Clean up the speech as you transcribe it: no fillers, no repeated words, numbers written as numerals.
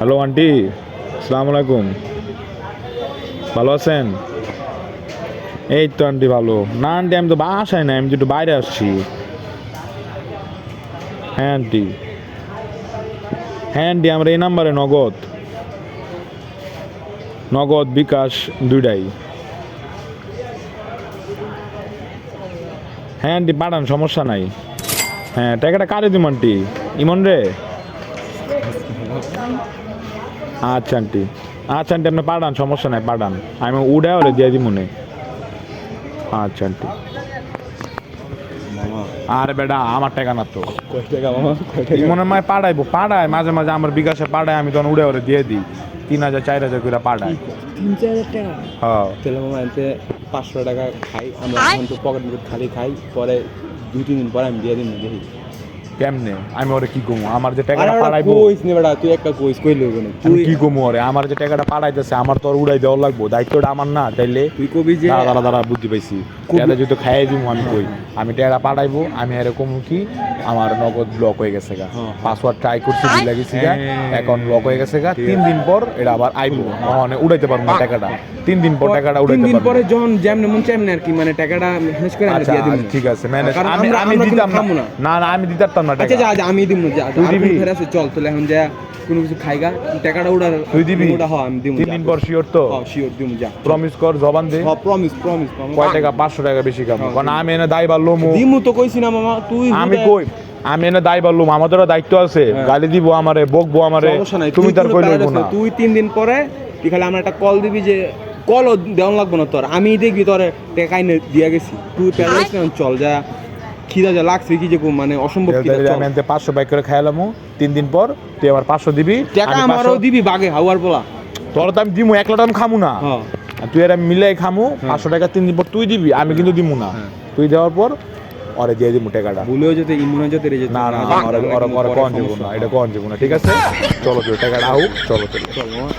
Hello aunty, আসসালামু আলাইকুম। ভালো আছেন? এই তো আন্টি ভালো। না আন্টি, আমি তো বাসায় না, আমি তো একটু বাইরে আসছি। হ্যাঁ আন্টি, হ্যাঁ আন্টি, আমার এই নাম্বারে নগদ নগদ বিকাশ দুইটাই। হ্যাঁ আন্টি, পাঠান, সমস্যা নাই। হ্যাঁ, টাকাটা কারে দিব আন্টি? ইমন রে? আচ্ছা আন্টি, আচ্ছা আন্টি, আপনি পাঠান, সমস্যা নাই, পাঠান। আমি উড়ে হলে দিয়ে দিব মনে। আচ্ছা আন্টি। আরে বেটা, আমার টাকা না তো। ইমনের মায় পাঠায় মাঝে মাঝে আমার বিকাশে পাঠায়, আমি তখন উড়ে দিয়ে দিই 3,000 4,000 করে পাঠায়। 3-4 টাকা? হ্যাঁ। তাহলে মামা এতে 500 টাকা খাই আমরা, এখন তো পকেট মধ্যে খালি খাই, পরে 2-3 দিন পরে আমি দিয়ে দিন দেখি কেমনে আমি ওরে কি কমু? আমার যে টাকাটা পাঠাইবো, কইস নে বেটা, তুই একটা কইস কইলে হবে না। আমি কি কমু ওরে? আমার যে টাকাটা পাঠাইতেছে, আমার তো আর উড়াই দেওয়া লাগবো, দায়িত্বটা আমার না? তাইলে তুই কবি যে দাঁড়া বুদ্ধি পাইছি। টাকাটা যেহেতু খাইয়ে দিব, আমি কই আমি টাকাটা পাঠাইবো, আমি এরকম কি আমার নগদ ব্লক হয়ে গেছে গা, পাসওয়ার্ড ট্রাই করছি, ভুল লাগিয়েছি গা, অ্যাকাউন্ট ব্লক হয়ে গেছে গা। 3 দিন পর এটা আবার আইবো, মানে উড়াইতে পারবো না টাকাটা। 3 দিন পর টাকাটা 3 উড়াইতে দিন পারবো। পরে যখন যেমনে মন চাইমনে আর কি, মানে টাকাটা ম্যানেজ করে আমরা আচ্ছা দিয়ে দিই। ঠিক আছে, ম্যানেজ কারণ আমি আমরা দিতাম খামু না। না না, আমি দিতাম না আচ্ছা টাকা। যা যা, আমি দিমু যা, তুই আর দিবি? কোন ফেরে আছে চল, তাহলে এখন যা কোনো কিছু খাইগা, টাকাটা উড়ার তুই দিবি? ওটা হ, আমি দিমু। 3 দিন পর শিওর তো? হ্যাঁ শিওর দিমু, যা প্রমিস কর, জবান দে। হ্যাঁ প্রমিস কয় টাকা? 500 টাকা বেশি কাম, কারণ আমি এনে দায় বাড়লো দিমু তো কইছি না মামা, তুই আমি কই আমি এনে দায় বাড়লুম, আমাদেরও দায়িত্ব আছে। গালি দিব আমারে, বকবো আমারে, সমস্যা নাই, তুমি তার কোনো কই প্যারা লইব আছে না। না। তুই 3 দিন পরে তুই খালি আমার একটা কল দিবি, যে কলও দেওয়া লাগবো না তোর, আমি দেখবি তোর টাকা এনে দিয়া গেছি। তুই প্যারালাইস না, চল যা, খিদা যা লাগছে কি যে মানে অসম্ভব খিদা। চল। আমি এনতে 500 বাইক করে খাইলাম, 3 দিন পর তুই আমার 500 দিবি। টাকা আমি আমারও 500 দিবি বাগে হাওয়ার পোলা। তোর তো আমি দিমু, একলা তো আমি খামু না। হ্যাঁ আর তুই আর আমি মিলাই খামু। 500 টাকা 3 দিন পর তুই দিবি, আমি কিন্তু দিমু না। তুই দেওয়ার পর ওরে দিয়ে দিমু টাকাটা। ভুলেও যেতে ইমুনা যেতে রে যেতে না না, ওরা কোন যাবো না, এটা কোন যাবো না। ঠিক আছে, চলো তুই টাকাটা আউ, চলো চলো। চল মামা।